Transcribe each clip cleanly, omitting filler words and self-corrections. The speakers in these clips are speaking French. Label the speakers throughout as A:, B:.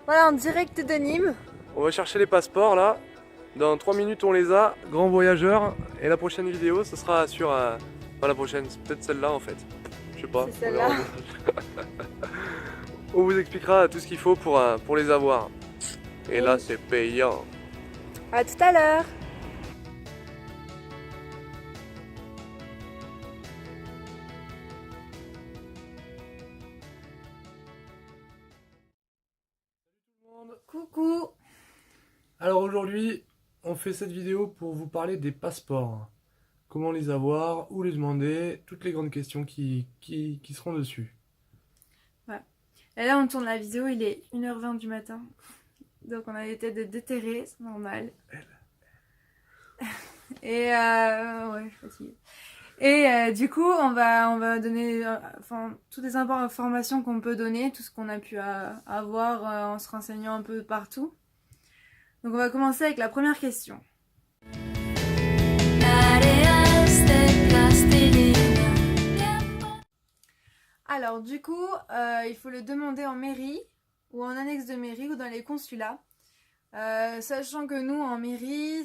A: Voilà, en direct de Nîmes.
B: On va chercher les passeports là. Dans 3 minutes on les a, grand voyageur. Et la prochaine vidéo ce sera sur... Pas la prochaine, c'est peut-être celle-là en fait. Je sais pas,
A: C'est
B: on verra au
A: celle-là.
B: montage. On vous expliquera tout ce qu'il faut pour les avoir. Et là
A: Oui.
B: c'est payant.
A: À tout à l'heure. Coucou.
B: Alors aujourd'hui, on fait cette vidéo pour vous parler des passeports. Comment les avoir, où les demander, toutes les grandes questions qui seront dessus.
A: Ouais. Et là, on tourne la vidéo, il est 1h20 du matin. Donc, on a des têtes de déterré, c'est normal. Et ouais, je suis fatiguée. Et du coup, on va donner toutes les informations qu'on peut donner, tout ce qu'on a pu avoir en se renseignant un peu partout. Donc, on va commencer avec la première question. Alors, du coup, il faut le demander en mairie ou en annexe de mairie ou dans les consulats. Sachant que nous, en mairie,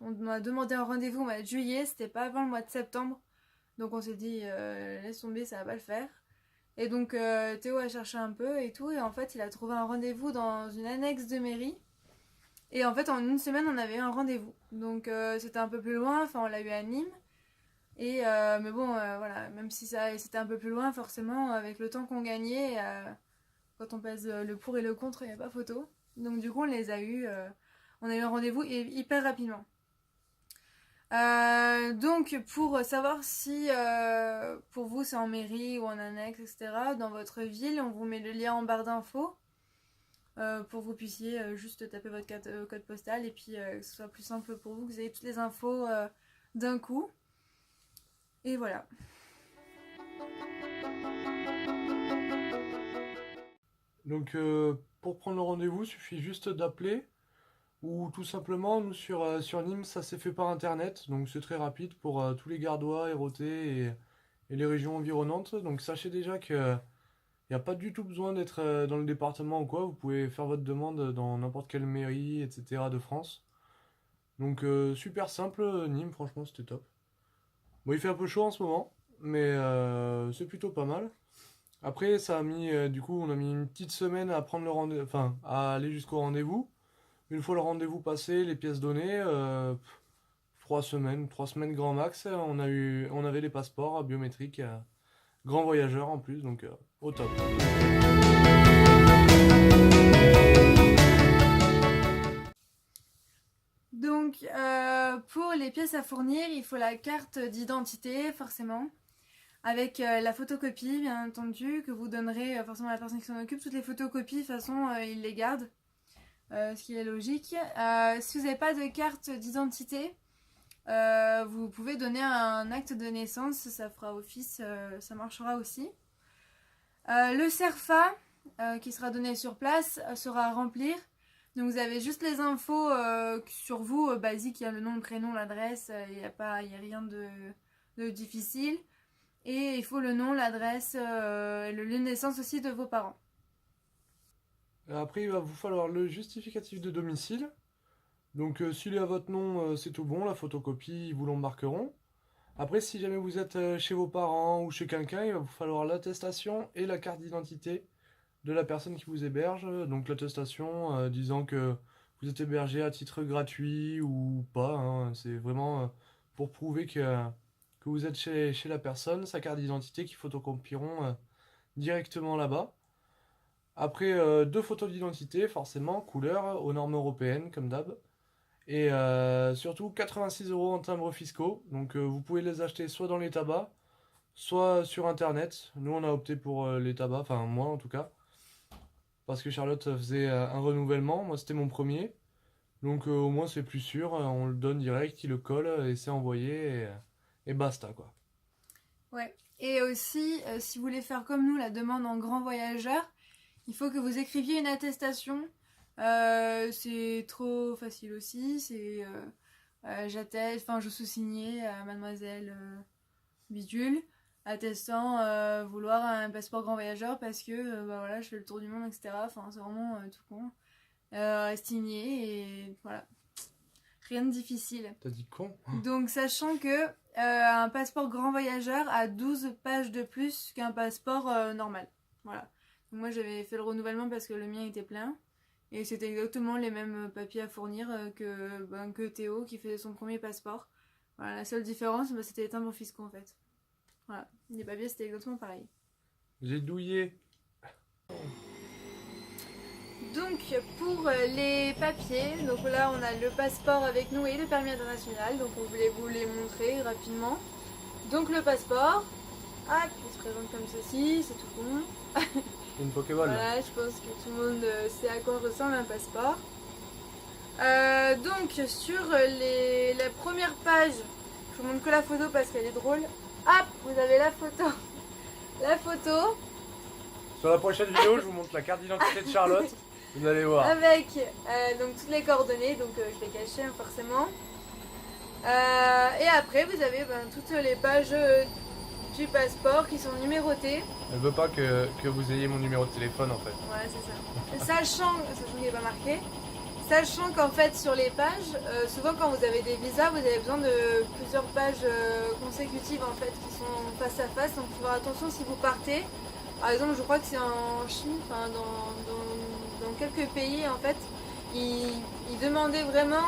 A: on a demandé un rendez-vous au mois de juillet, c'était pas avant le mois de septembre. Donc on s'est dit, laisse tomber, ça va pas le faire. Et donc Théo a cherché un peu et tout, et en fait il a trouvé un rendez-vous dans une annexe de mairie. Et en fait en une semaine on avait eu un rendez-vous. Donc c'était un peu plus loin, on l'a eu à Nîmes. Et mais bon, voilà, même si c'était un peu plus loin, forcément, avec le temps qu'on gagnait, quand on pèse le pour et le contre, il n'y a pas photo. Donc du coup, on a eu un rendez-vous hyper rapidement. Donc pour savoir si pour vous c'est en mairie ou en annexe, etc., dans votre ville, on vous met le lien en barre d'infos pour que vous puissiez juste taper votre code postal et puis que ce soit plus simple pour vous, que vous ayez toutes les infos d'un coup. Et voilà.
B: Donc pour prendre le rendez-vous, il suffit juste d'appeler. Ou tout simplement, nous sur Nîmes, ça s'est fait par internet, donc c'est très rapide pour tous les Gardois, Héraultais et les régions environnantes. Donc sachez déjà que il n'y a pas du tout besoin d'être dans le département ou quoi, vous pouvez faire votre demande dans n'importe quelle mairie, etc. de France. Donc super simple, Nîmes, franchement c'était top. Bon, il fait un peu chaud en ce moment, mais c'est plutôt pas mal. Après, ça a mis, du coup, on a mis une petite semaine à prendre le rendez-vous, enfin, à aller jusqu'au rendez-vous. Une fois le rendez-vous passé, les pièces données, 3 semaines grand max, on avait les passeports biométriques, grand voyageur en plus, donc au top.
A: Donc, pour les pièces à fournir, il faut la carte d'identité, forcément, avec la photocopie, bien entendu, que vous donnerez forcément à la personne qui s'en occupe. Toutes les photocopies, de toute façon, il les garde, ce qui est logique. Si vous n'avez pas de carte d'identité, vous pouvez donner un acte de naissance, ça fera office, ça marchera aussi. Le CERFA, qui sera donné sur place, sera à remplir. Donc vous avez juste les infos sur vous, basiques, il y a le nom, le prénom, l'adresse, il n'y a rien de difficile. Et il faut le nom, l'adresse, le lieu de naissance aussi de vos parents.
B: Après, il va vous falloir le justificatif de domicile. Donc, s'il est à votre nom, c'est tout bon, la photocopie, ils vous l'embarqueront. Après, si jamais vous êtes chez vos parents ou chez quelqu'un, il va vous falloir l'attestation et la carte d'identité de la personne qui vous héberge. Donc l'attestation disant que vous êtes hébergé à titre gratuit ou pas, hein. C'est vraiment pour prouver que vous êtes chez la personne, sa carte d'identité qui photocopieront directement là-bas. Après, deux photos d'identité, forcément, couleur, aux normes européennes, comme d'hab. Et surtout 86 euros en timbres fiscaux. Donc vous pouvez les acheter soit dans les tabacs, soit sur internet. Nous on a opté pour les tabacs, enfin moi en tout cas. Parce que Charlotte faisait un renouvellement, moi c'était mon premier. Donc au moins c'est plus sûr, on le donne direct, il le colle et c'est envoyé et basta quoi.
A: Ouais. Et aussi, si vous voulez faire comme nous la demande en grand voyageur, il faut que vous écriviez une attestation. C'est trop facile aussi. J'atteste, je sous-signais à mademoiselle Bidule. attestant vouloir un passeport grand voyageur parce que bah voilà, je fais le tour du monde, etc. Enfin, c'est vraiment tout con. Signé et voilà. Rien de difficile.
B: T'as dit con?
A: Donc, sachant que un passeport grand voyageur a 12 pages de plus qu'un passeport normal. Voilà. Donc, moi, j'avais fait le renouvellement parce que le mien était plein. Et c'était exactement les mêmes papiers à fournir que Théo qui faisait son premier passeport. Voilà, la seule différence, bah, c'était les timbres fiscaux en fait. Voilà, les papiers c'était exactement pareil.
B: J'ai douillé.
A: Donc pour les papiers, donc là on a le passeport avec nous et le permis international, donc on voulait vous les montrer rapidement. Donc le passeport, il se présente comme ceci, c'est tout con.
B: Une Pokéball.
A: Voilà, je pense que tout le monde sait à quoi ressemble un passeport. Donc sur la première page, je vous montre que la photo parce qu'elle est drôle. Hop, vous avez la photo. La photo.
B: Sur la prochaine vidéo, je vous montre la carte d'identité de Charlotte. Vous allez voir.
A: Avec donc toutes les coordonnées, donc je vais cacher forcément. Et après vous avez toutes les pages du passeport qui sont numérotées.
B: Elle veut pas que vous ayez mon numéro de téléphone en fait.
A: Ouais, c'est ça. Sachant qu'il n'est pas marqué. Sachant qu'en fait sur les pages, souvent quand vous avez des visas, vous avez besoin de plusieurs pages consécutives en fait qui sont face à face. Donc il faut faire attention si vous partez. Par exemple, je crois que c'est en Chine, enfin dans quelques pays en fait, ils demandaient vraiment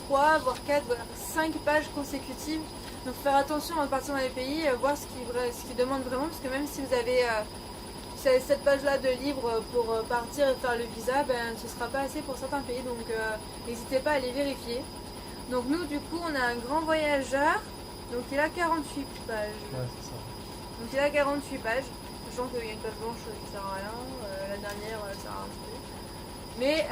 A: 3, voire 4, voire 5 pages consécutives. Donc faut faire attention avant de partir dans les pays, voir ce qu'ils demandent vraiment, parce que même si vous avez cette page-là de libre pour partir et faire le visa, ce ne sera pas assez pour certains pays, donc n'hésitez pas à les vérifier. Donc nous, du coup, on a un grand voyageur, donc il a 48 pages.
B: Ouais, c'est ça.
A: Donc il a 48 pages, sachant qu'il y a une page blanche qui sert à rien, la dernière sert à un petit peu. Mais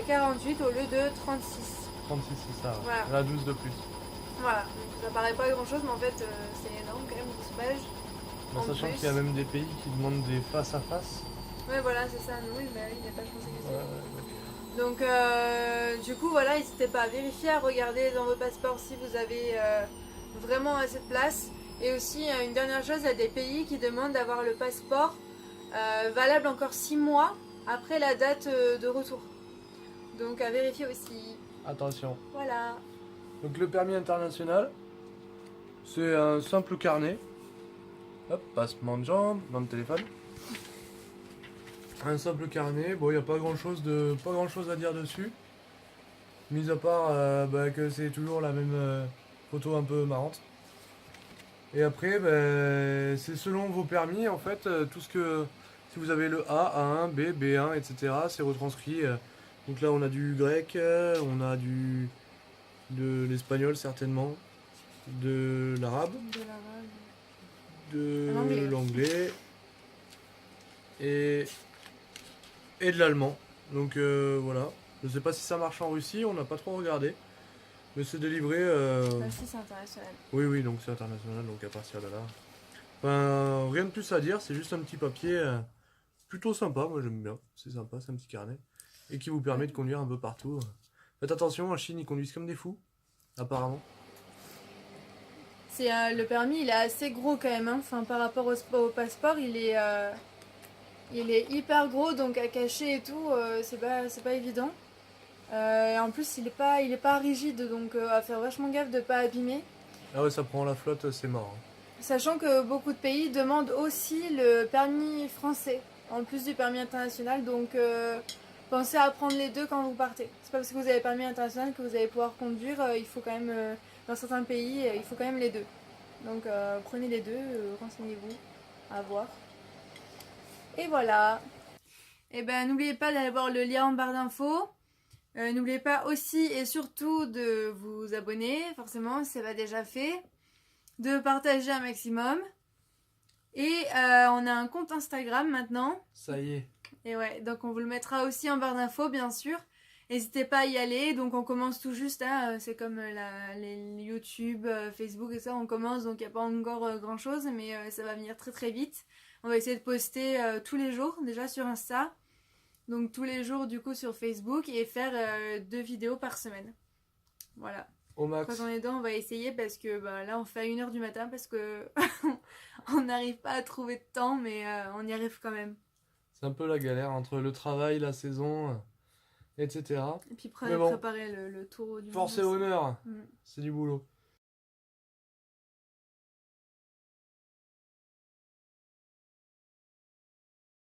A: 48 au lieu de 36.
B: 36, c'est ça.
A: Voilà.
B: Elle a 12 de plus.
A: Voilà, donc ça paraît pas grand chose, mais en fait c'est énorme quand même, 12 pages.
B: Mais
A: En
B: sachant
A: plus.
B: qu'il y a même des pays qui demandent des face à face.
A: Ouais, voilà, c'est ça, nous, oui, les pages consécutives.
B: Ouais.
A: Donc, du coup, voilà, n'hésitez pas à vérifier, à regarder dans vos passeports si vous avez vraiment assez de place. Et aussi, une dernière chose, il y a des pays qui demandent d'avoir le passeport valable encore 6 mois après la date de retour. Donc, à vérifier aussi.
B: Attention.
A: Voilà.
B: Donc le permis international, c'est un simple carnet. Hop, passement de jambes, dans le téléphone. Un simple carnet, bon il n'y a pas grand chose à dire dessus. Mis à part que c'est toujours la même photo un peu marrante. Et après, c'est selon vos permis en fait, tout ce que. Si vous avez le A, A1, B, B1, etc., c'est retranscrit. Donc là on a du grec, on a de l'espagnol certainement, de l'arabe, de l'anglais et de l'allemand. Donc voilà. Je sais pas si ça marche en Russie, on n'a pas trop regardé. Mais c'est délivré.
A: Si, c'est international.
B: Oui, donc c'est international, donc à partir de là. Enfin, rien de plus à dire, c'est juste un petit papier plutôt sympa, moi j'aime bien. C'est sympa, c'est un petit carnet. Et qui vous permet de conduire un peu partout. Faites attention, en Chine ils conduisent comme des fous, apparemment.
A: Le permis, il est assez gros quand même. Hein. Enfin, par rapport au passeport, il est hyper gros, donc à cacher et tout, c'est pas évident. Et en plus, il est pas rigide, donc à faire vachement gaffe de pas abîmer.
B: Ah ouais, ça prend la flotte, c'est mort.
A: Sachant que beaucoup de pays demandent aussi le permis français, en plus du permis international, donc pensez à prendre les deux quand vous partez. C'est pas parce que vous avez le permis international que vous allez pouvoir conduire, il faut quand même, dans certains pays, il faut quand même les deux. Donc prenez les deux, renseignez-vous, à voir. Et voilà. Et n'oubliez pas d'aller voir le lien en barre d'infos. N'oubliez pas aussi et surtout de vous abonner, forcément, c'est pas déjà fait. De partager un maximum. Et on a un compte Instagram maintenant.
B: Ça y est.
A: Et ouais, donc on vous le mettra aussi en barre d'infos, bien sûr. N'hésitez pas à y aller. Donc on commence tout juste, hein, c'est comme les YouTube, Facebook et ça, on commence, donc il n'y a pas encore grand chose, mais ça va venir très très vite. On va essayer de poster tous les jours, déjà sur Insta. Donc tous les jours du coup sur Facebook et faire 2 vidéos par semaine. Voilà.
B: au max.
A: Croisons les doigts, on va essayer parce que bah, là on fait à 1h du matin parce que on n'arrive pas à trouver de temps, mais on y arrive quand même.
B: C'est un peu la galère entre le travail, la saison, etc.
A: Et puis
B: Mais bon,
A: préparer le tour du monde
B: force et
A: aussi.
B: honneur,
A: Mm.
B: c'est du boulot.